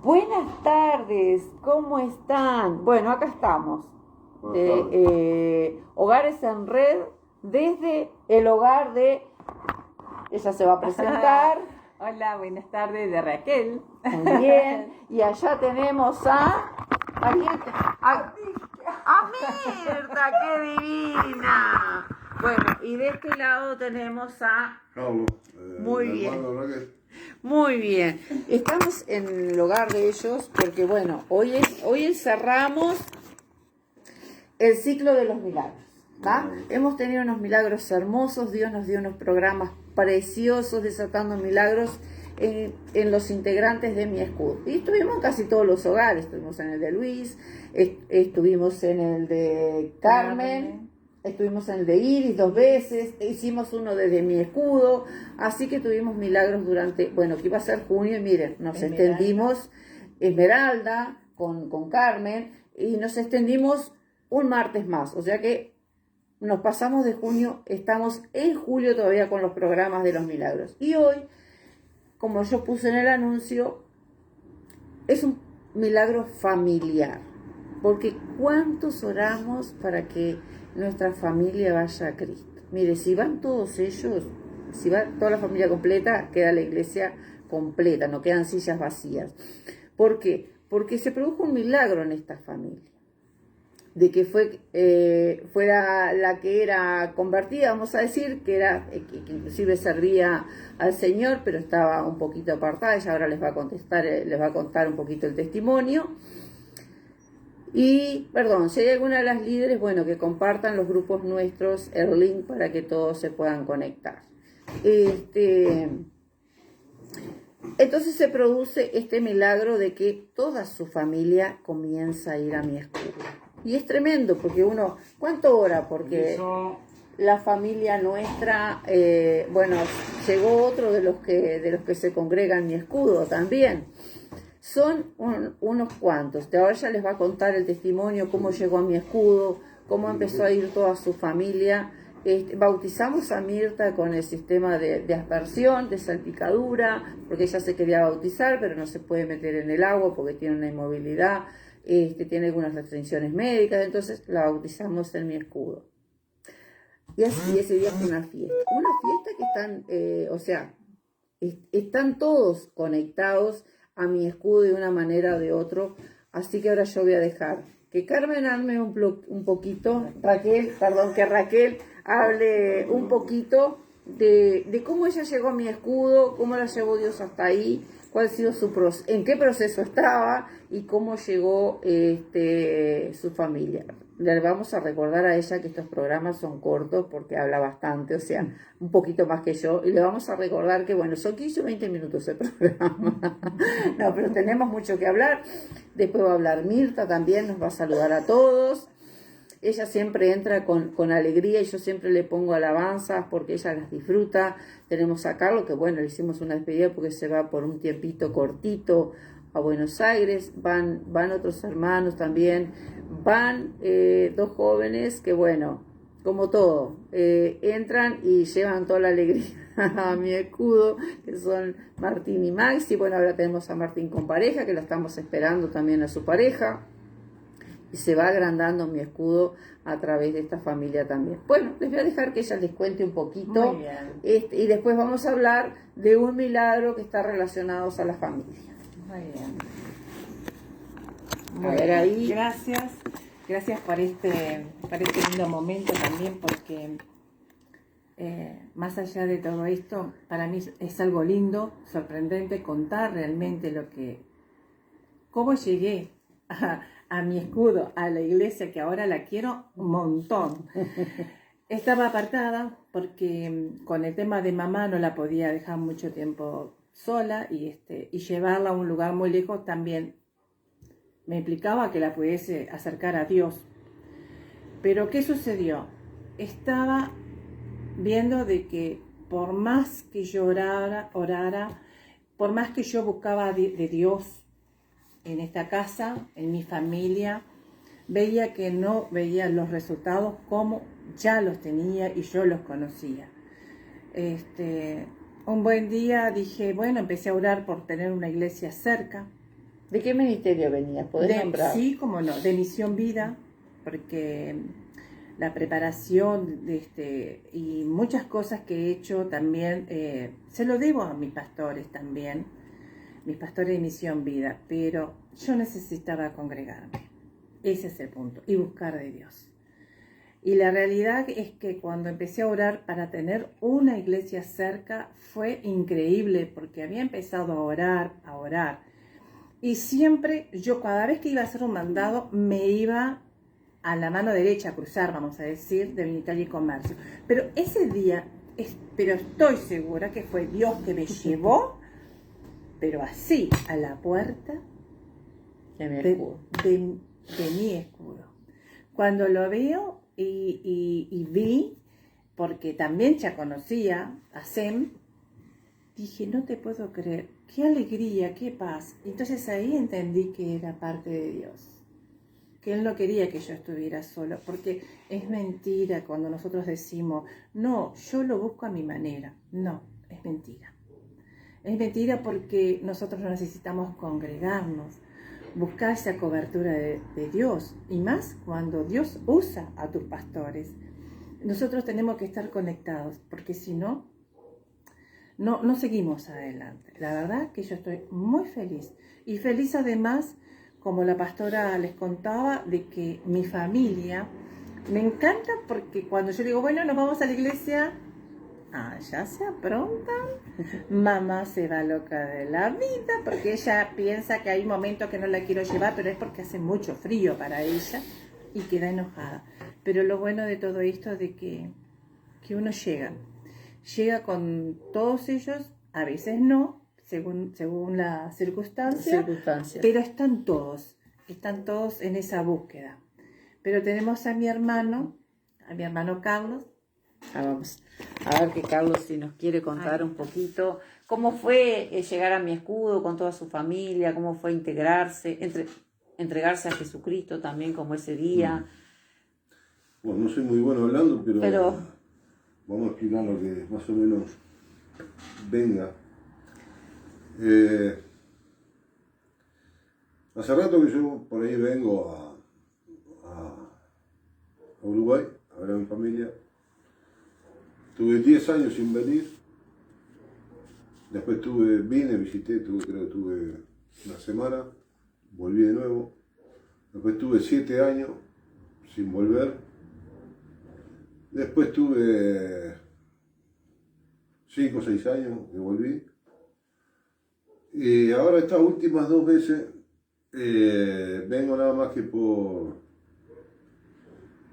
Buenas tardes, ¿cómo están? Bueno, acá estamos, Hogares en Red, desde el hogar de... Ella se va a presentar. Hola, buenas tardes, de Raquel. Muy bien, y allá tenemos a... ¿A Mirta, qué divina! Bueno, y de este lado tenemos a... Muy bien. Muy bien, estamos en el hogar de ellos porque bueno, hoy encerramos el ciclo de los milagros, ¿va? Hemos tenido unos milagros hermosos, Dios nos dio unos programas preciosos desatando milagros en los integrantes de Mi Escudo. Y estuvimos en casi todos los hogares, estuvimos en el de Luis, estuvimos en el de Carmen. Estuvimos en el de Iris 2 veces, hicimos uno desde Mi Escudo, así que tuvimos milagros durante, bueno, que iba a ser junio, y miren, nos extendimos Esmeralda con Carmen, y nos extendimos un martes más, o sea que nos pasamos de junio, estamos en julio todavía con los programas de los milagros. Y hoy, como yo puse en el anuncio, es un milagro familiar, porque ¿cuántos oramos para que nuestra familia vaya a Cristo? Mire, si van todos ellos, si va toda la familia completa, queda la iglesia completa, no quedan sillas vacías. ¿Por qué? Porque se produjo un milagro en esta familia, de que fuera la que era convertida, vamos a decir, que inclusive servía al Señor, pero estaba un poquito apartada. Ella ahora les va a contar un poquito el testimonio. Y, perdón, si hay alguna de las líderes, bueno, que compartan los grupos nuestros, el link para que todos se puedan conectar. Entonces se produce este milagro de que toda su familia comienza a ir a Mi Escudo. Y es tremendo, porque uno, ¿cuánto ora? Porque la familia nuestra, bueno, llegó otro de los que se congregan en Mi Escudo también. Son unos cuantos. Ahora ya les va a contar el testimonio, cómo llegó a Mi Escudo, cómo empezó a ir toda su familia. Bautizamos a Mirta con el sistema de aspersión, de salpicadura, porque ella se quería bautizar, pero no se puede meter en el agua porque tiene una inmovilidad, tiene algunas restricciones médicas, entonces la bautizamos en Mi Escudo. Y ese día fue una fiesta que están todos conectados a Mi Escudo de una manera o de otra. Así que ahora yo voy a dejar que Carmen arme un poquito, que Raquel hable un poquito de cómo ella llegó a Mi Escudo, cómo la llevó Dios hasta ahí, cuál ha sido en qué proceso estaba y cómo llegó su familia. Le vamos a recordar a ella que estos programas son cortos porque habla bastante, o sea, un poquito más que yo, y le vamos a recordar que, bueno, son 15 o 20 minutos el programa. No, pero tenemos mucho que hablar. Después va a hablar Mirta también, nos va a saludar a todos. Ella siempre entra con alegría y yo siempre le pongo alabanzas porque ella las disfruta. Tenemos a Carlos, que bueno, le hicimos una despedida porque se va por un tiempito cortito a Buenos Aires. Van otros hermanos también. Van 2 jóvenes que bueno, como todo, entran y llevan toda la alegría a Mi Escudo, que son Martín y Maxi. Bueno, ahora tenemos a Martín con pareja, que la estamos esperando también a su pareja. Y se va agrandando Mi Escudo a través de esta familia también. Bueno, les voy a dejar que ella les cuente un poquito. Muy bien. Y después vamos a hablar de un milagro que está relacionado a la familia. Muy bien. A ver ahí. Gracias por este lindo momento también, porque más allá de todo esto, para mí es algo lindo, sorprendente contar realmente cómo llegué a Mi Escudo, a la iglesia, que ahora la quiero un montón. Estaba apartada porque con el tema de mamá no la podía dejar mucho tiempo sola, y llevarla a un lugar muy lejos también me implicaba que la pudiese acercar a Dios. Pero ¿qué sucedió? Estaba viendo de que por más que yo orara, por más que yo buscaba de Dios en esta casa, en mi familia, veía que no veía los resultados como ya los tenía y yo los conocía. Un buen día dije, bueno, empecé a orar por tener una iglesia cerca. ¿De qué ministerio venías? ¿Podés nombrar? Sí, como no, de Misión Vida, porque la preparación y muchas cosas que he hecho también, se lo debo a mis pastores también, mis pastores de Misión Vida, pero yo necesitaba congregarme, ese es el punto, y buscar de Dios. Y la realidad es que cuando empecé a orar para tener una iglesia cerca, fue increíble, porque había empezado a orar, y siempre yo cada vez que iba a hacer un mandado, me iba a la mano derecha a cruzar, vamos a decir, de Vinitalia y Comercio. Pero ese día, pero estoy segura que fue Dios que me llevó, pero así, a la puerta de mi escudo. Cuando lo veo y vi, porque también ya conocía a Sem, dije, no te puedo creer, qué alegría, qué paz. Entonces ahí entendí que era parte de Dios, que Él no quería que yo estuviera solo, porque es mentira cuando nosotros decimos, no, yo lo busco a mi manera. No, es mentira. Es mentira porque nosotros necesitamos congregarnos, buscar esa cobertura de Dios, y más cuando Dios usa a tus pastores. Nosotros tenemos que estar conectados, porque si no, no seguimos adelante. La verdad que yo estoy muy feliz. Y feliz además, como la pastora les contaba, de que mi familia me encanta, porque cuando yo digo, bueno, nos vamos a la iglesia, ya se aprontan. Mamá se va loca de la vida, porque ella piensa que hay momentos que no la quiero llevar, pero es porque hace mucho frío para ella y queda enojada. Pero lo bueno de todo esto es de que uno llega con todos ellos, a veces no, según la circunstancia, pero están todos en esa búsqueda. Pero tenemos a mi hermano Carlos. Vamos a ver que Carlos si nos quiere contar un poquito cómo fue llegar a Mi Escudo con toda su familia, cómo fue integrarse, entregarse a Jesucristo también como ese día. Bueno, no soy muy bueno hablando, pero vamos a explicar lo que más o menos venga. Hace rato que yo por ahí vengo a Uruguay a ver a mi familia. Tuve 10 años sin venir. Después visité, creo que tuve una semana, volví de nuevo. Después tuve 7 años sin volver. Después tuve 5 o 6 años que volví. Y ahora estas últimas 2 veces vengo nada más que por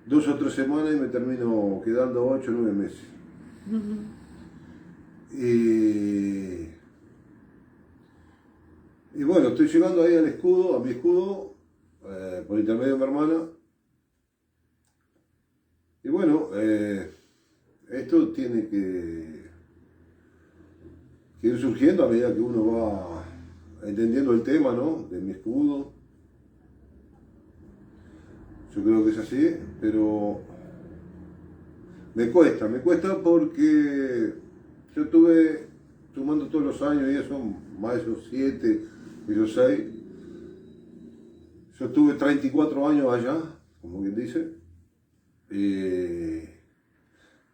2 o 3 semanas y me termino quedando 8 o 9 meses. Y bueno, estoy llegando ahí a mi escudo, por intermedio de mi hermana. Y bueno, esto tiene que ir surgiendo a medida que uno va entendiendo el tema, ¿no? De mi escudo. Yo creo que es así, pero me cuesta porque yo estuve sumando todos los años y eso, más de esos 7, esos 6. Yo estuve 34 años allá, como quien dice.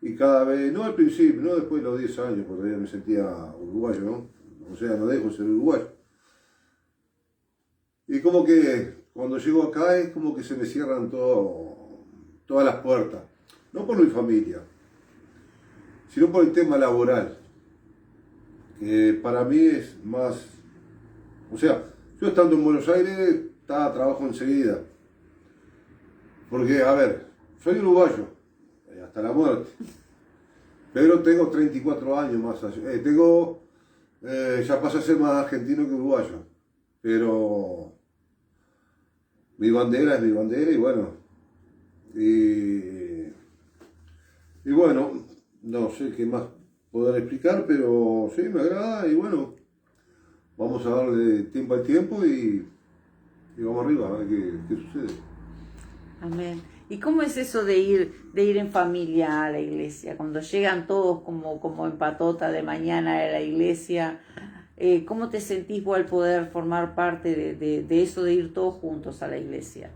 Y cada vez, no al principio, no después de los 10 años, porque todavía me sentía uruguayo, ¿no? O sea, no dejo de ser uruguayo. Y como que cuando llego acá es como que se me cierran todas las puertas. No por mi familia, sino por el tema laboral. Que para mí es más... O sea, yo estando en Buenos Aires, trabajo enseguida. Porque, a ver, soy uruguayo, hasta la muerte. Pero tengo 34 años más allá. Ya pasé a ser más argentino que uruguayo. Pero mi bandera es mi bandera y bueno. Y bueno, no sé qué más poder explicar, pero sí, me agrada y bueno, vamos a darle tiempo al tiempo y vamos arriba a ver qué sucede. Amén. ¿Y cómo es eso de ir en familia a la iglesia? Cuando llegan todos como en patota de mañana a la iglesia, ¿Cómo te sentís vos al poder formar parte de eso, de ir todos juntos a la iglesia?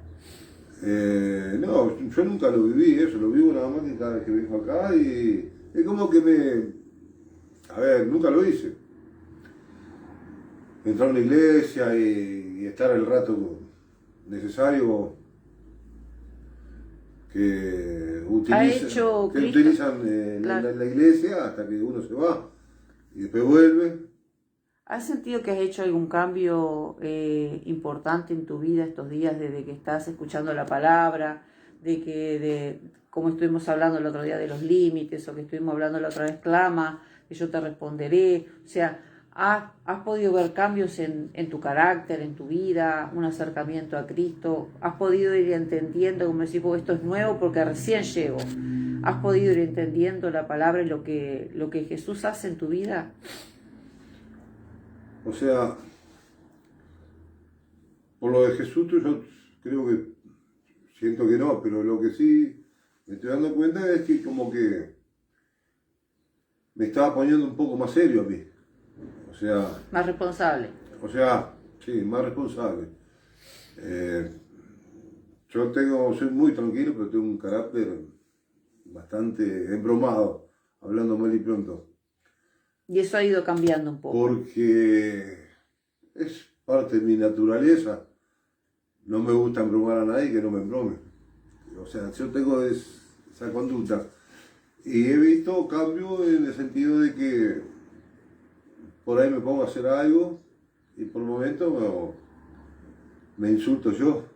No, yo nunca lo viví, eso lo vivo nada más que cada vez que vengo acá y es como que a ver, nunca lo hice. Entrar a una iglesia y estar el rato necesario que utilizan la iglesia hasta que uno se va y después vuelve. ¿Has sentido que has hecho algún cambio importante en tu vida estos días desde que estás escuchando la palabra, como estuvimos hablando el otro día de los límites, o que estuvimos hablando la otra vez, clama, que yo te responderé? O sea, ¿has podido ver cambios en tu carácter, en tu vida, un acercamiento a Cristo? ¿Has podido ir entendiendo, como decís vos, esto es nuevo porque recién llego? ¿Has podido ir entendiendo la palabra y lo que Jesús hace en tu vida? O sea, por lo de Jesús yo creo que, siento que no, pero lo que sí me estoy dando cuenta es que como que me estaba poniendo un poco más serio a mí. O sea... Más responsable. O sea, sí, más responsable. Soy muy tranquilo, pero tengo un carácter bastante embromado, hablando mal y pronto. Y eso ha ido cambiando un poco. Porque es parte de mi naturaleza. No me gusta embromar a nadie que no me embrome. O sea, yo tengo esa conducta. Y he visto cambios en el sentido de que por ahí me pongo a hacer algo y por momentos me insulto yo.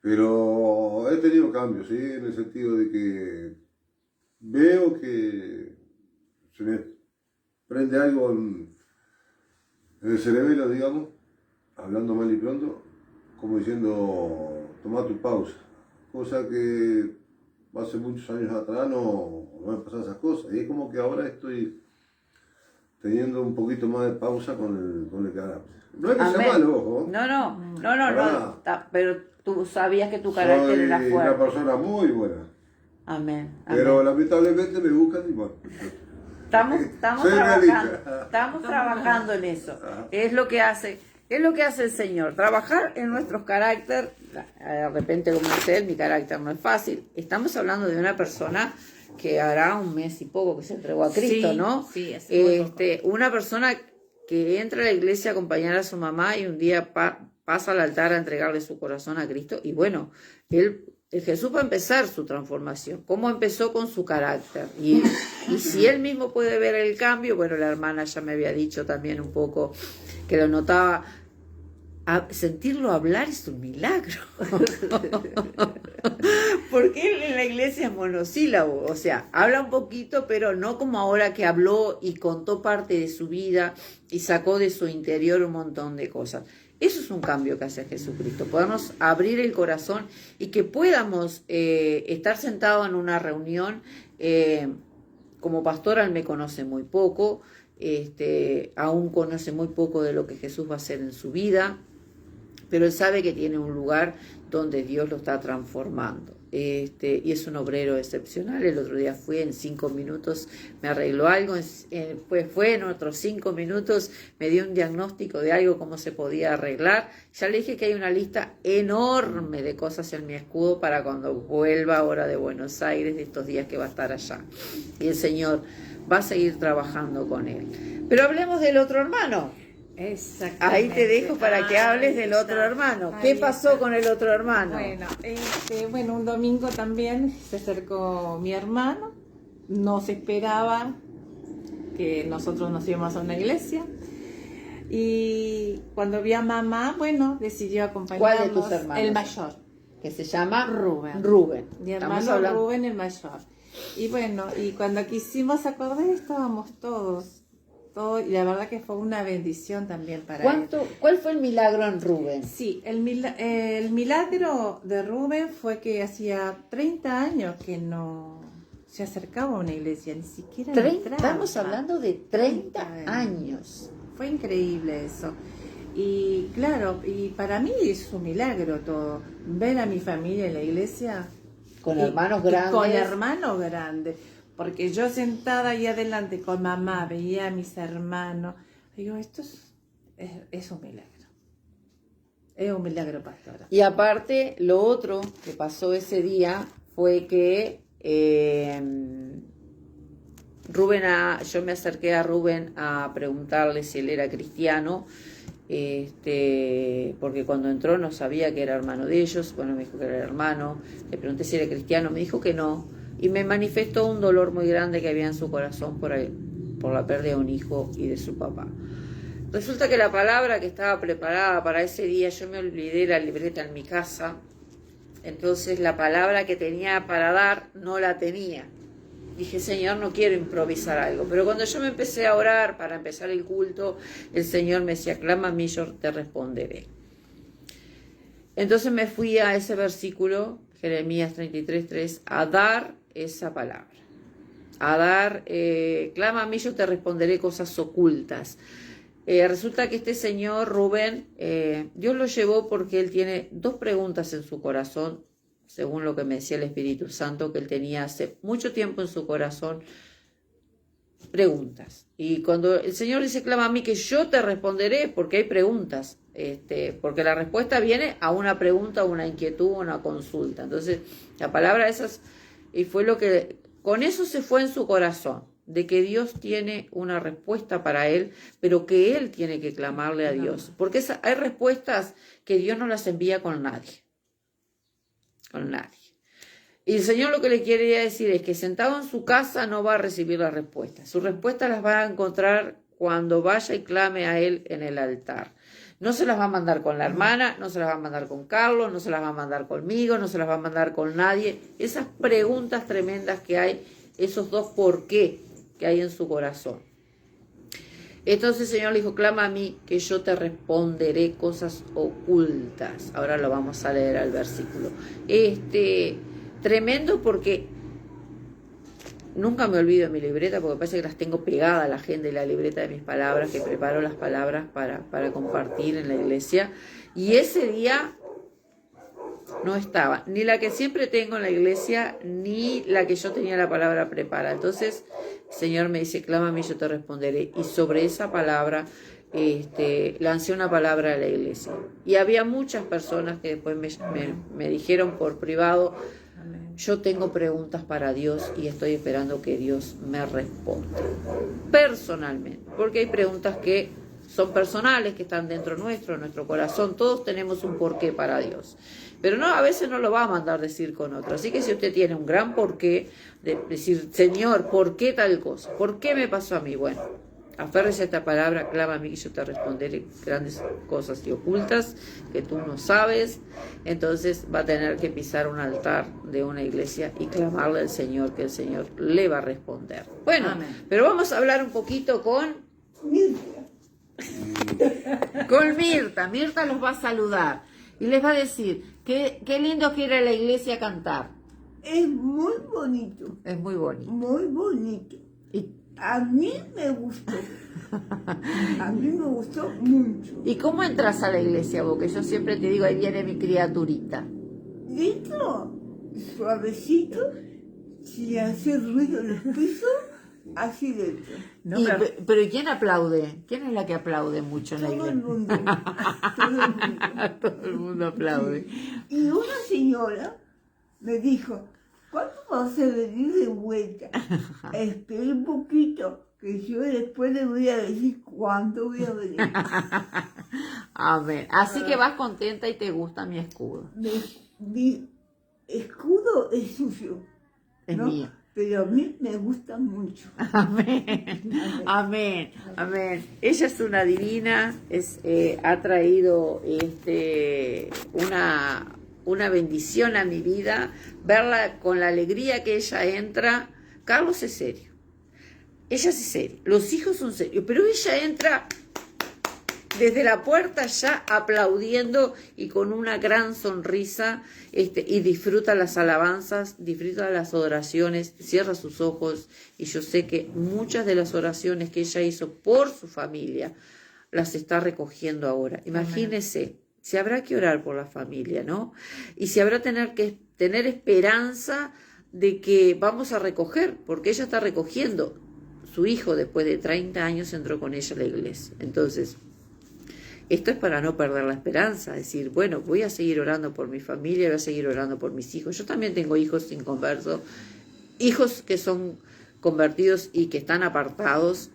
Pero he tenido cambios, ¿sí? En el sentido de que veo que se me prende algo en el cerebelo, digamos, hablando mal y pronto, como diciendo, toma tu pausa. Cosa que hace muchos años atrás no me pasaban esas cosas. Y es como que ahora estoy teniendo un poquito más de pausa con el carácter. No es que sea malo, ojo. No. Pero tú sabías que tu carácter era fuerte. Soy una persona muy buena. Amén. Pero lamentablemente me buscan y bueno. Estamos trabajando en eso. Es lo que hace el Señor, trabajar en nuestros caracteres. De repente, como dice él, mi carácter no es fácil. Estamos hablando de una persona que hará un mes y poco que se entregó a Cristo, sí, ¿no? Sí, es una persona que entra a la iglesia a acompañar a su mamá y un día pasa al altar a entregarle su corazón a Cristo. Y bueno, Jesús va a empezar su transformación. ¿Cómo empezó? Con su carácter. Y si él mismo puede ver el cambio, bueno, la hermana ya me había dicho también un poco que lo notaba. Sentirlo hablar es un milagro. Porque él en la iglesia es monosílabo. O sea, habla un poquito, pero no como ahora que habló y contó parte de su vida y sacó de su interior un montón de cosas. Eso es un cambio que hace Jesucristo, podernos abrir el corazón y que podamos estar sentados en una reunión. Como pastora él me conoce muy poco, aún conoce muy poco de lo que Jesús va a hacer en su vida, pero él sabe que tiene un lugar donde Dios lo está transformando. Y es un obrero excepcional. El otro día fui, en 5 minutos me arregló algo, pues fue en otros 5 minutos, me dio un diagnóstico de algo, cómo se podía arreglar. Ya le dije que hay una lista enorme de cosas en mi escudo para cuando vuelva ahora de Buenos Aires, de estos días que va a estar allá. Y el Señor va a seguir trabajando con él. Pero hablemos del otro hermano. Ahí te dejo para que hables del otro hermano. ¿Qué pasó con el otro hermano? Bueno, un domingo también se acercó mi hermano. No se esperaba que nosotros nos íbamos a una iglesia. Y cuando vi a mamá, bueno, decidió acompañarnos. ¿Cuál de tus hermanos? El mayor. Que se llama Rubén. Mi hermano Rubén, el mayor. Y bueno, y cuando quisimos acordar estábamos todos. Y la verdad que fue una bendición también para él. ¿Cuál fue el milagro en Rubén? Sí, el milagro de Rubén fue que hacía 30 años que no se acercaba a una iglesia, ni siquiera entraba. Estamos hablando de 30 años. Fue increíble eso. Y claro, y para mí es un milagro todo. Ver a mi familia en la iglesia. Con hermanos grandes. Con hermanos grandes. Porque yo sentada ahí adelante con mamá, veía a mis hermanos, Digo, esto es un milagro. Es un milagro, pastora. Y aparte, lo otro que pasó ese día fue que yo me acerqué a Rubén a preguntarle si él era cristiano, porque cuando entró no sabía que era hermano de ellos. Bueno, me dijo que era hermano. Le pregunté si era cristiano, me dijo que no. Y me manifestó un dolor muy grande que había en su corazón por la pérdida de un hijo y de su papá. Resulta que la palabra que estaba preparada para ese día, yo me olvidé la libreta en mi casa, entonces la palabra que tenía para dar no la tenía. Dije, Señor, no quiero improvisar algo. Pero cuando yo me empecé a orar para empezar el culto, el Señor me decía, clama a mí, yo te responderé. Entonces me fui a ese versículo, Jeremías 33:3, a dar esa palabra. A dar, clama a mí, yo te responderé cosas ocultas. Resulta que este señor, Rubén, Dios lo llevó porque él tiene 2 preguntas en su corazón, según lo que me decía el Espíritu Santo, que él tenía hace mucho tiempo en su corazón, preguntas. Y cuando el Señor dice, clama a mí que yo te responderé, porque hay preguntas, porque la respuesta viene a una pregunta, a una inquietud, a una consulta. Entonces, la palabra esas, y fue lo que, con eso se fue en su corazón, de que Dios tiene una respuesta para él, pero que él tiene que clamarle a Dios. Porque hay respuestas que Dios no las envía con nadie. Con nadie. Y el Señor lo que le quería decir es que sentado en su casa no va a recibir las respuestas. Sus respuestas las va a encontrar cuando vaya y clame a él en el altar. No se las va a mandar con la hermana, no se las va a mandar con Carlos, no se las va a mandar conmigo, no se las va a mandar con nadie. Esas preguntas tremendas que hay, esos 2 por qué que hay en su corazón. Entonces el Señor le dijo, clama a mí que yo te responderé cosas ocultas. Ahora lo vamos a leer al versículo. Tremendo, porque nunca me olvido de mi libreta, porque parece que las tengo pegadas a la agenda y la libreta de mis palabras, que preparo las palabras para compartir en la iglesia. Y ese día no estaba, ni la que siempre tengo en la iglesia, ni la que yo tenía la palabra preparada. Entonces el Señor me dice, clama a mí, yo te responderé. Y sobre esa palabra lancé una palabra a la iglesia. Y había muchas personas que después me dijeron por privado, yo tengo preguntas para Dios y estoy esperando que Dios me responda personalmente, porque hay preguntas que son personales, que están dentro nuestro, en nuestro corazón. Todos tenemos un porqué para Dios, pero no, a veces no lo va a mandar decir con otro. Así que si usted tiene un gran porqué, de decir, Señor, ¿por qué tal cosa? ¿Por qué me pasó a mí? Bueno, aférrese a esta palabra, clama a mí y yo te responderé grandes cosas y ocultas que tú no sabes. Entonces va a tener que pisar un altar de una iglesia y clamarle al Señor, que el Señor le va a responder. Bueno, amén. Pero vamos a hablar un poquito con Mirta. Mirta los va a saludar y les va a decir qué lindo que ir a la iglesia a cantar. Es muy bonito. Es muy bonito. Muy bonito. A mí me gustó. A mí me gustó mucho. ¿Y cómo entras a la iglesia vos? Que yo siempre te digo, ahí viene mi criaturita. Dentro, suavecito, sin hacer ruido en los pisos, así dentro. No, pero ¿y quién aplaude? ¿Quién es la que aplaude mucho en la iglesia? Todo el mundo. Todo el mundo. Todo el mundo aplaude. Y una señora me dijo, ¿cuándo vas a venir de vuelta? Espera un poquito, que yo después le voy a decir cuándo voy a venir. Amén. Así que vas contenta y te gusta mi escudo. Mi escudo es suyo, Es ¿no? mío. Pero a mí me gusta mucho. Amén. Amén. Amén. Ella es una divina, ha traído una bendición a mi vida, verla con la alegría que ella entra. Carlos es serio, ella es seria, los hijos son serios, pero ella entra desde la puerta ya aplaudiendo y con una gran sonrisa, y disfruta las alabanzas, disfruta las oraciones, cierra sus ojos, y yo sé que muchas de las oraciones que ella hizo por su familia las está recogiendo ahora. Imagínese, si habrá que orar por la familia, ¿no? Y si habrá que tener esperanza de que vamos a recoger, porque ella está recogiendo su hijo, después de 30 años, entró con ella a la iglesia. Entonces, esto es para no perder la esperanza, decir, bueno, voy a seguir orando por mi familia, voy a seguir orando por mis hijos. Yo también tengo hijos inconversos, hijos que son convertidos y que están apartados.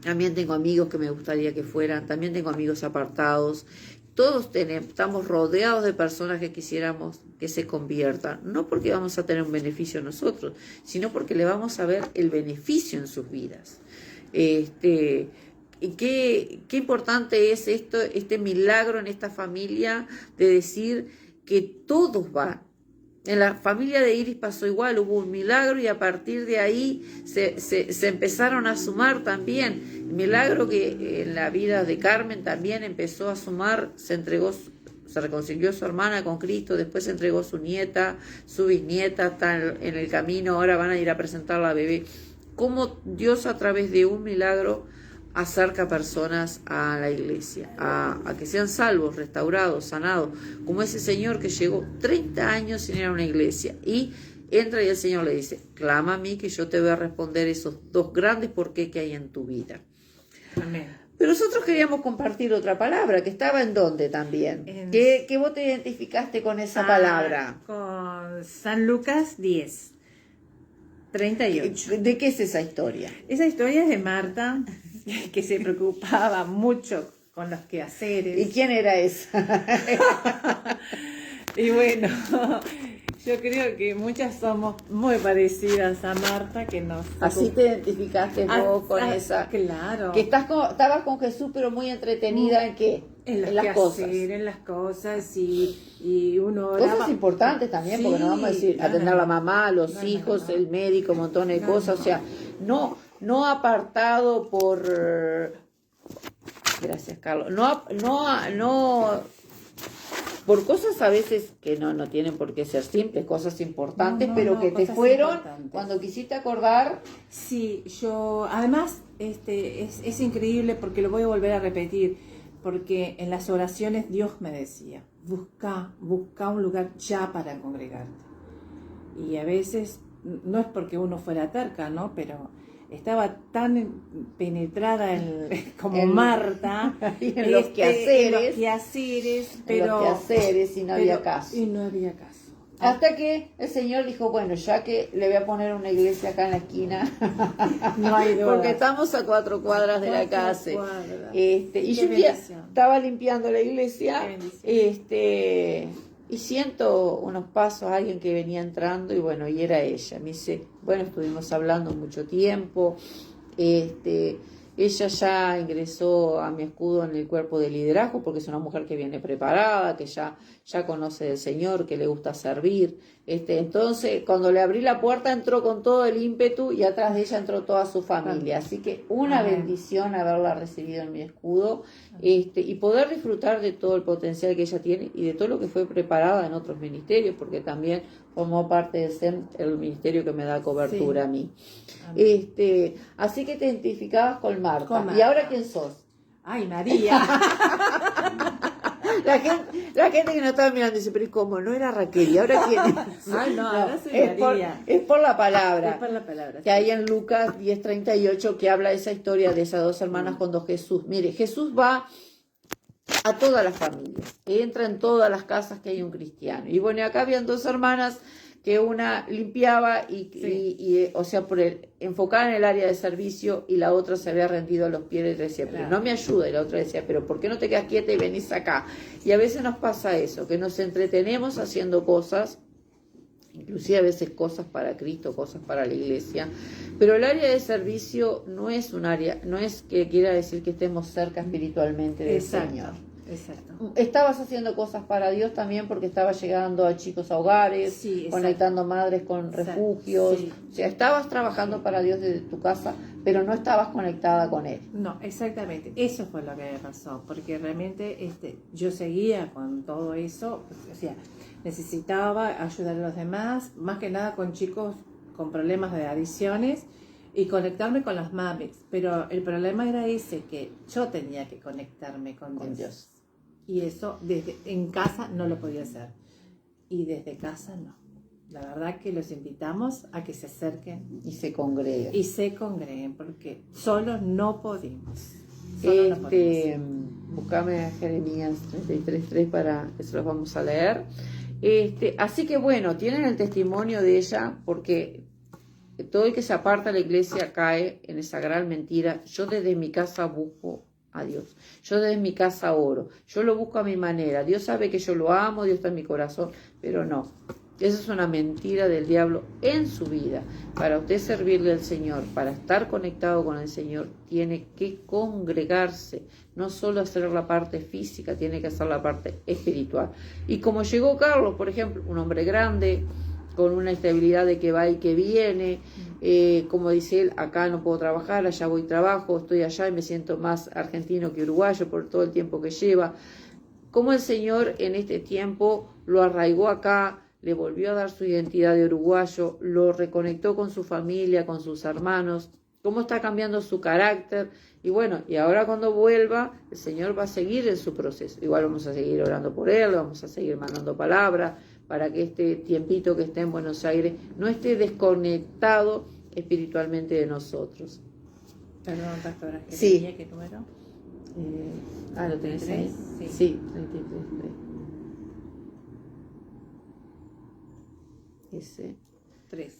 También tengo amigos que me gustaría que fueran, también tengo amigos apartados. Todos estamos rodeados de personas que quisiéramos que se conviertan, no porque vamos a tener un beneficio nosotros, sino porque le vamos a ver el beneficio en sus vidas. Y qué importante es esto, este milagro en esta familia de decir que todos van. En la familia de Iris pasó igual, hubo un milagro y a partir de ahí se empezaron a sumar también. El milagro que en la vida de Carmen también empezó a sumar, se reconcilió su hermana con Cristo, después se entregó su nieta, su bisnieta, está en el camino, ahora van a ir a presentar a la bebé. Cómo Dios a través de un milagro acerca a personas a la iglesia, a que sean salvos, restaurados, sanados, como ese señor que llegó 30 años sin ir a una iglesia y entra y el Señor le dice, clama a mí que yo te voy a responder esos 2 grandes por qué que hay en tu vida. Amén. Pero nosotros queríamos compartir otra palabra, que estaba en dónde también. ¿Qué vos te identificaste con esa palabra? Con San Lucas 10, 38. ¿De qué es esa historia? Esa historia es de Marta, que se preocupaba mucho con los quehaceres. ¿Y quién era esa? Y bueno, yo creo que muchas somos muy parecidas a Marta, que nos... Así te identificaste vos con esa... Claro. Que estabas con Jesús, pero muy entretenida en qué... En las cosas. En las cosas y uno oraba. Cosas importantes también, porque no vamos a decir atender a la mamá, a los hijos, el médico, un montón de cosas. O sea, no apartado por... Gracias, Carlos. No por cosas a veces que no tienen por qué ser simples, cosas importantes, pero que te fueron importantes. Cuando quisiste acordar. Sí, yo, además, es increíble porque lo voy a volver a repetir, porque en las oraciones Dios me decía, busca un lugar ya para congregarte. Y a veces, no es porque uno fuera terca, ¿no? Pero estaba tan penetrada como Marta en los quehaceres, y no había caso. Y no había caso. Hasta que el Señor dijo, bueno, ya que le voy a poner una iglesia acá en la esquina, no hay duda. Porque estamos a 4 cuadras de la casa. Y yo estaba limpiando la iglesia, y siento unos pasos, alguien que venía entrando, y bueno, y era ella. Me dice, bueno, estuvimos hablando mucho tiempo, ella ya ingresó a mi escudo en el cuerpo de liderazgo porque es una mujer que viene preparada, que ya conoce del Señor, que le gusta servir. Entonces, cuando le abrí la puerta, entró con todo el ímpetu y atrás de ella entró toda su familia. Así que una bendición haberla recibido en mi escudo y poder disfrutar de todo el potencial que ella tiene y de todo lo que fue preparada en otros ministerios, porque también formó parte de ser el ministerio que me da cobertura a mí. Así que te identificabas con Marta. ¿Y ahora quién sos? ¡Ay, María! La gente que nos estaba mirando dice, pero ¿cómo? No era Raquel, ¿y ahora quién es? Ay, no, ahora soy María. Es por la palabra. Es por la palabra. Que hay en Lucas 10:38 que habla de esa historia de esas 2 hermanas cuando Jesús... Mire, Jesús va a todas las familias, entra en todas las casas que hay un cristiano. Y bueno, acá habían 2 hermanas que una limpiaba o sea, enfocada en el área de servicio, y la otra se había rendido a los pies y le decía, pero no me ayuda, y la otra decía, pero ¿por qué no te quedas quieta y venís acá? Y a veces nos pasa eso, que nos entretenemos haciendo cosas, inclusive a veces cosas para Cristo, cosas para la iglesia, pero el área de servicio no es un área, no es que quiera decir que estemos cerca espiritualmente del Señor. Exacto. Estabas haciendo cosas para Dios también porque estabas llegando a chicos a hogares, conectando madres con refugios. O sea, estabas trabajando para Dios desde tu casa, pero no estabas conectada con Él. No, exactamente. Eso fue lo que me pasó, porque realmente yo seguía con todo eso, o sea, necesitaba ayudar a los demás, más que nada con chicos con problemas de adicciones, y conectarme con las mamis. Pero el problema era ese, que yo tenía que conectarme con Dios. Y eso en casa no lo podía hacer. Y desde casa no. la verdad que los invitamos a que se acerquen Y se congreguen. y se congreguen, porque solos no podemos. Solo no podemos. Buscame Jeremías 33:3 para eso los vamos a leer. Así que bueno, tienen el testimonio de ella, porque todo el que se aparta de la iglesia cae en esa gran mentira. Yo desde mi casa busco a Dios, yo desde mi casa oro, yo lo busco a mi manera, Dios sabe que yo lo amo, Dios está en mi corazón, pero no. Esa es una mentira del diablo en su vida. Para usted servirle al Señor, para estar conectado con el Señor, tiene que congregarse, no solo hacer la parte física, tiene que hacer la parte espiritual. Y como llegó Carlos, por ejemplo, un hombre grande, con una estabilidad de que va y que viene, como dice él, acá no puedo trabajar, allá voy trabajo, estoy allá y me siento más argentino que uruguayo por todo el tiempo que lleva. Como el Señor en este tiempo lo arraigó acá, le volvió a dar su identidad de uruguayo, lo reconectó con su familia, con sus hermanos, cómo está cambiando su carácter. Y bueno, y ahora cuando vuelva, el Señor va a seguir en su proceso. Igual vamos a seguir orando por él, vamos a seguir mandando palabras para que este tiempito que esté en Buenos Aires no esté desconectado espiritualmente de nosotros. Perdón, pastora. Sí. ¿Qué número? ¿Lo tenés ahí? Sí. Sí, 33. Ese. 3.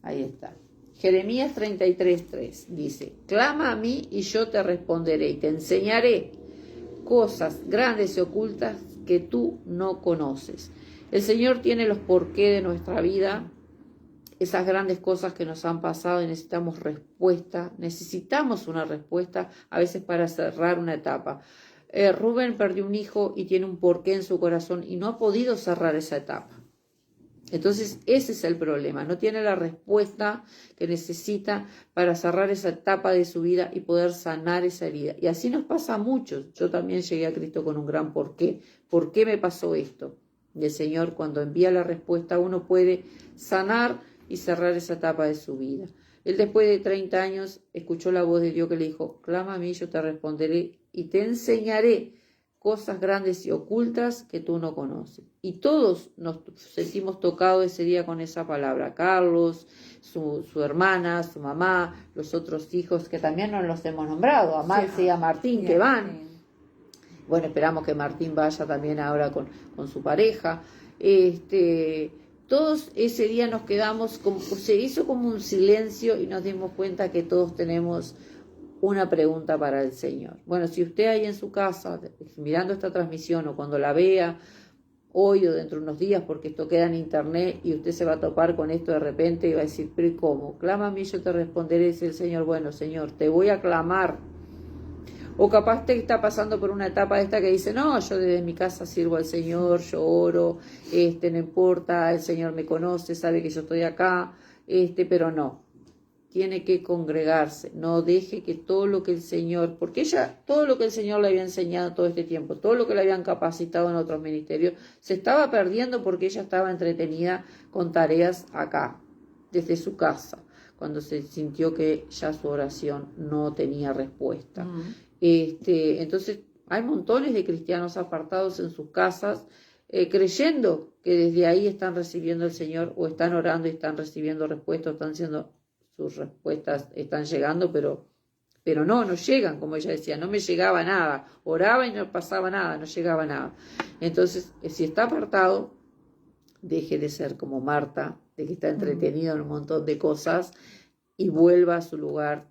Ahí está. Jeremías 33:3 dice: clama a mí y yo te responderé y te enseñaré cosas grandes y ocultas que tú no conoces. El Señor tiene los porqué de nuestra vida, esas grandes cosas que nos han pasado y necesitamos respuesta, necesitamos una respuesta a veces para cerrar una etapa. Rubén perdió un hijo y tiene un porqué en su corazón y no ha podido cerrar esa etapa. Entonces ese es el problema, no tiene la respuesta que necesita para cerrar esa etapa de su vida y poder sanar esa herida. Y así nos pasa a muchos. Yo también llegué a Cristo con un gran porqué. ¿Por qué me pasó esto? Y el Señor, cuando envía la respuesta, uno puede sanar y cerrar esa etapa de su vida. Él, después de 30 años, escuchó la voz de Dios que le dijo: clama a mí, yo te responderé y te enseñaré cosas grandes y ocultas que tú no conoces. Y todos nos sentimos tocados ese día con esa palabra. Carlos, su hermana, su mamá, los otros hijos que también nos los hemos nombrado, a Marce y a Martín, que van. Bueno, esperamos que Martín vaya también ahora con su pareja. Todos ese día nos quedamos, se hizo como un silencio y nos dimos cuenta que todos tenemos una pregunta para el Señor. Bueno, si usted ahí en su casa, mirando esta transmisión o cuando la vea hoy o dentro de unos días, porque esto queda en internet y usted se va a topar con esto de repente y va a decir: pero ¿y cómo? Clama a mí, yo te responderé, dice el Señor. Bueno, Señor, te voy a clamar. O capaz te está pasando por una etapa esta que dice: no, yo desde mi casa sirvo al Señor, yo oro, no importa, el Señor me conoce, sabe que yo estoy acá, pero no. Tiene que congregarse, no deje que todo lo que el Señor, porque todo lo que el Señor le había enseñado todo este tiempo, todo lo que le habían capacitado en otros ministerios, se estaba perdiendo porque ella estaba entretenida con tareas acá, desde su casa, cuando se sintió que ya su oración no tenía respuesta. Entonces hay montones de cristianos apartados en sus casas, creyendo que desde ahí están recibiendo al Señor, o están orando y están recibiendo respuestas, están siendo... sus respuestas están llegando, pero no llegan, como ella decía, no me llegaba nada, oraba y no pasaba nada, no llegaba nada. Entonces, si está apartado, deje de ser como Marta, de que está entretenido en un montón de cosas, y vuelva a su lugar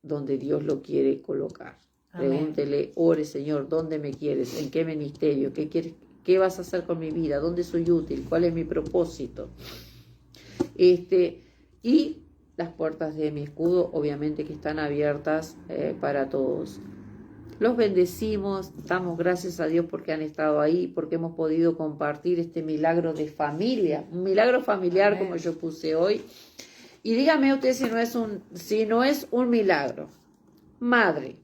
donde Dios lo quiere colocar. Amén. Pregúntele, ore: Señor, ¿dónde me quieres? ¿En qué ministerio? ¿Qué quieres? ¿Qué vas a hacer con mi vida? ¿Dónde soy útil? ¿Cuál es mi propósito? Y las puertas de mi escudo, obviamente, que están abiertas para todos. Los bendecimos, damos gracias a Dios porque han estado ahí, porque hemos podido compartir este milagro de familia, un milagro familiar. Amén. Como yo puse hoy. Y dígame usted si no es un milagro. Madre,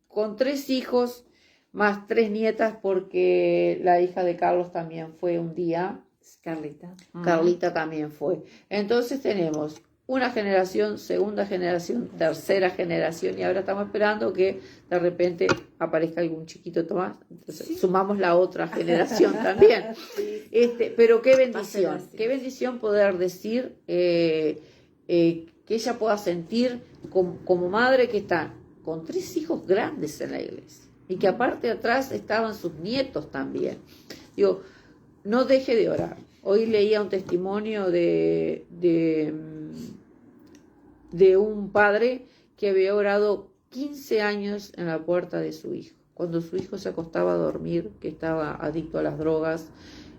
con 3 hijos, más 3 nietas, porque la hija de Carlos también fue un día. Carlita. Carlita también fue. Entonces tenemos una generación, segunda generación, tercera generación, y ahora estamos esperando que de repente aparezca algún chiquito Tomás, entonces sumamos la otra generación también. Pero qué bendición poder decir que ella pueda sentir como madre que está con 3 hijos grandes en la iglesia, y que aparte atrás estaban sus nietos también. Digo, no deje de orar. Hoy leía un testimonio de un padre que había orado 15 años en la puerta de su hijo, cuando su hijo se acostaba a dormir, que estaba adicto a las drogas,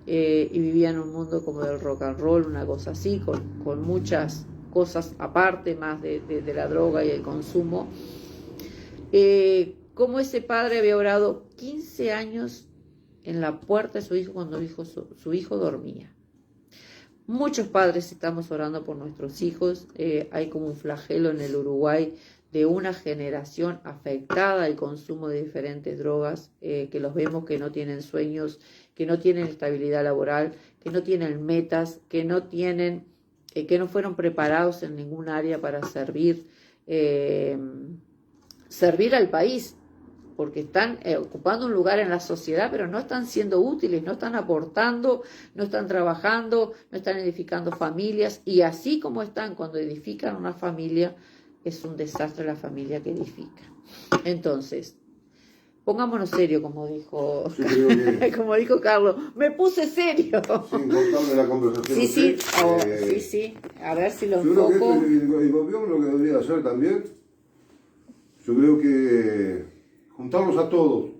y vivía en un mundo como del rock and roll, una cosa así, con muchas cosas aparte más de la droga y el consumo. Como ese padre había orado 15 años en la puerta de su hijo cuando su hijo dormía. Muchos padres estamos orando por nuestros hijos. Hay como un flagelo en el Uruguay de una generación afectada al consumo de diferentes drogas, que los vemos que no tienen sueños, que no tienen estabilidad laboral, que no tienen metas, que no fueron preparados en ningún área para servir al país, porque están ocupando un lugar en la sociedad, pero no están siendo útiles, no están aportando, no están trabajando, no están edificando familias, y así como están cuando edifican una familia, es un desastre la familia que edifica. Entonces, pongámonos serio, como dijo, como dijo Carlos. Me puse serio. Sin cortarme la conversación. Sí. A ver si lo yo enfoco. Creo que el gobierno lo que debería hacer también, yo creo que juntarlos a todos,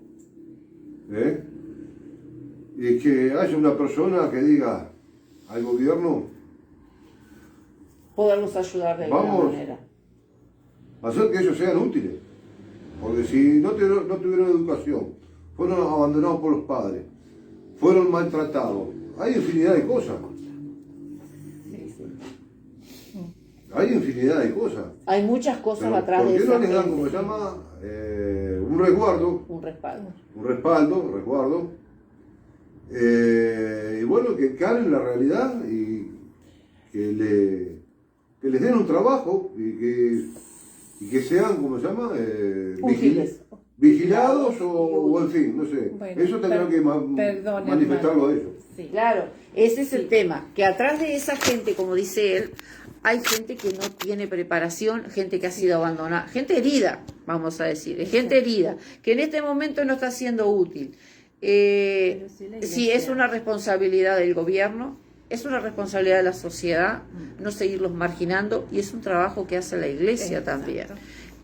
y que haya una persona que diga al gobierno, poderlos ayudar de alguna manera, hacer que ellos sean útiles, porque si no tuvieron educación, fueron abandonados por los padres, fueron maltratados, hay infinidad de cosas. Hay infinidad de cosas. Hay muchas cosas pero atrás de eso. ¿por qué no les dan, como se llama, un resguardo? Un respaldo. Un resguardo. Y bueno, que encaren la realidad y que les den un trabajo y que sean, como se llama, vigilados o en fin, no sé. Bueno, eso tendrán que manifestarlo ellos. Sí, claro, ese es el tema, que atrás de esa gente, como dice él, hay gente que no tiene preparación, gente que ha sido abandonada, gente herida, vamos a decir, gente herida, que en este momento no está siendo útil. Sí, es una responsabilidad del gobierno, es una responsabilidad de la sociedad no seguirlos marginando, y es un trabajo que hace la iglesia también.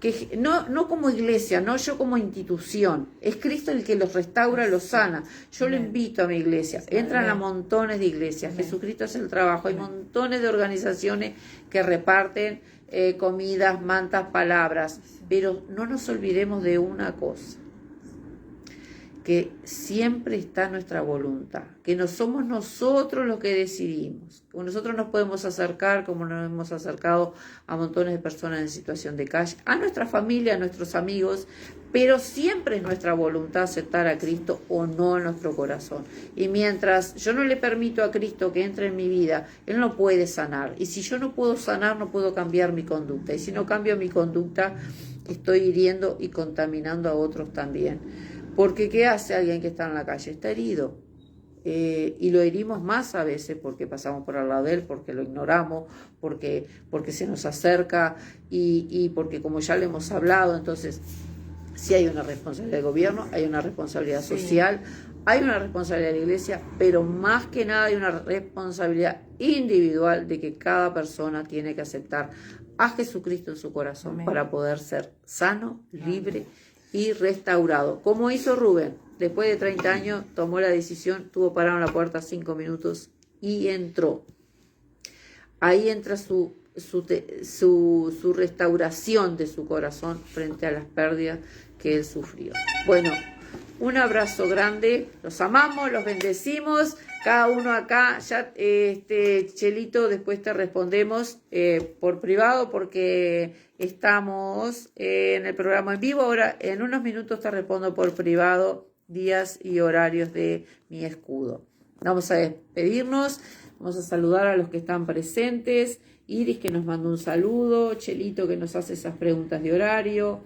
Que no como iglesia, no yo como institución, es Cristo el que los restaura, los sana. Yo lo invito a mi iglesia, entran a montones de iglesias, Jesucristo es el trabajo, hay montones de organizaciones que reparten comidas, mantas, palabras, pero no nos olvidemos de una cosa, que siempre está nuestra voluntad, que no somos nosotros los que decidimos. Nosotros nos podemos acercar, como nos hemos acercado a montones de personas en situación de calle, a nuestra familia, a nuestros amigos, pero siempre es nuestra voluntad aceptar a Cristo o no en nuestro corazón. Y mientras yo no le permito a Cristo que entre en mi vida, Él no puede sanar. Y si yo no puedo sanar, no puedo cambiar mi conducta. Y si no cambio mi conducta, estoy hiriendo y contaminando a otros también. Porque ¿qué hace alguien que está en la calle? Está herido. Y lo herimos más a veces porque pasamos por al lado de él, porque lo ignoramos, porque se nos acerca y porque, como ya le hemos hablado, entonces sí hay una responsabilidad del gobierno, hay una responsabilidad social, hay una responsabilidad de la iglesia, pero más que nada hay una responsabilidad individual de que cada persona tiene que aceptar a Jesucristo en su corazón. Amén. Para poder ser sano, libre y restaurado. Como hizo Rubén, después de 30 años tomó la decisión, tuvo parado en la puerta 5 minutos y entró. Ahí entra su restauración de su corazón frente a las pérdidas que él sufrió. Bueno, un abrazo grande, los amamos, los bendecimos, cada uno acá, ya Chelito, después te respondemos por privado porque estamos en el programa en vivo. Ahora en unos minutos te respondo por privado días y horarios de mi escudo. Vamos a despedirnos, vamos a saludar a los que están presentes. Iris que nos mandó un saludo, Chelito que nos hace esas preguntas de horario,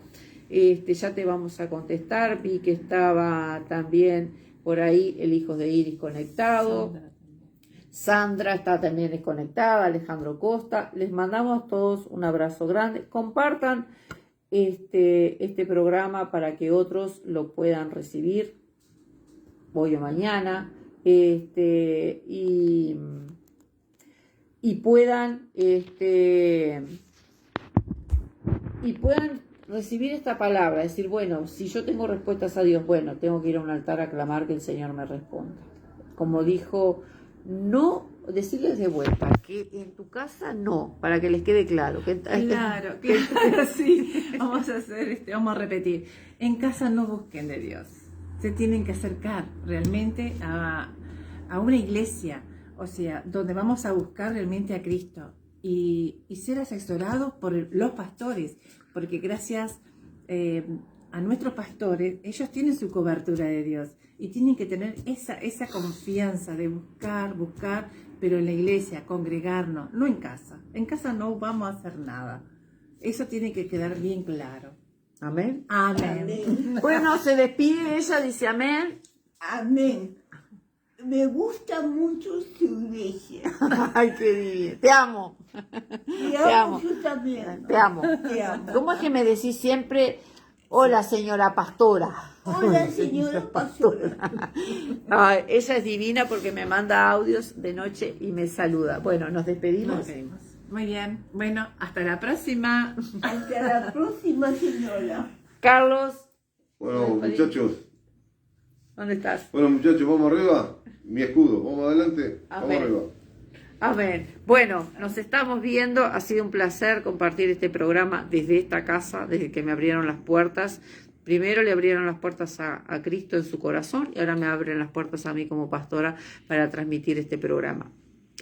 ya te vamos a contestar, vi que estaba también por ahí el hijo de Iris conectado, Sandra está también desconectada, Alejandro Costa, les mandamos todos un abrazo grande, compartan este programa para que otros lo puedan recibir hoy o mañana, y puedan recibir esta palabra, decir, bueno, si yo tengo respuestas a Dios, bueno, tengo que ir a un altar a clamar que el Señor me responda. Como dijo, no decirles de vuelta que en tu casa no, para que les quede claro. Claro, sí, vamos a repetir. En casa no busquen de Dios, se tienen que acercar realmente a una iglesia, o sea, donde vamos a buscar realmente a Cristo y ser asesorados por los pastores, porque gracias a nuestros pastores, ellos tienen su cobertura de Dios y tienen que tener esa confianza de buscar, pero en la iglesia, congregarnos, no en casa. En casa no vamos a hacer nada. Eso tiene que quedar bien claro. Amén. Amén. Bueno, se despide ella, dice amén. Amén. Me gusta mucho su iglesia. Ay, qué divino. Te amo. Te amo yo también. Te amo. Te amo. ¿Cómo es que me decís siempre, hola señora pastora? Hola, señora pastora. Ay, ella es divina porque me manda audios de noche y me saluda. Bueno, nos despedimos. Muy bien. Bueno, hasta la próxima. Hasta la próxima, señora. Carlos. Bueno, muchachos. ¿Dónde estás? Bueno, muchachos, vamos arriba. Mi escudo, vamos adelante. Amén. Vamos arriba. Amén. Bueno, nos estamos viendo. Ha sido un placer compartir este programa desde esta casa, desde que me abrieron las puertas. Primero le abrieron las puertas a Cristo en su corazón y ahora me abren las puertas a mí como pastora para transmitir este programa.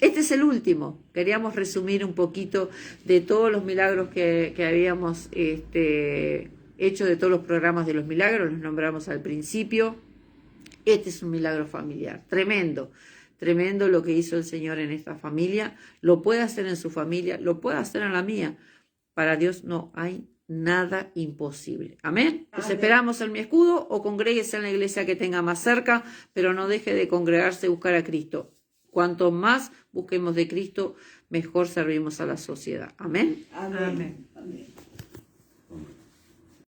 Este es el último. Queríamos resumir un poquito de todos los milagros que habíamos hecho, de todos los programas de los milagros, los nombramos al principio. Este es un milagro familiar, tremendo, tremendo lo que hizo el Señor en esta familia. Lo puede hacer en su familia, lo puede hacer en la mía. Para Dios no hay nada imposible. Amén. Los esperamos en mi escudo o congréguese en la iglesia que tenga más cerca, pero no deje de congregarse y buscar a Cristo. Cuanto más busquemos de Cristo, mejor servimos a la sociedad. Amén. Amén. Amén.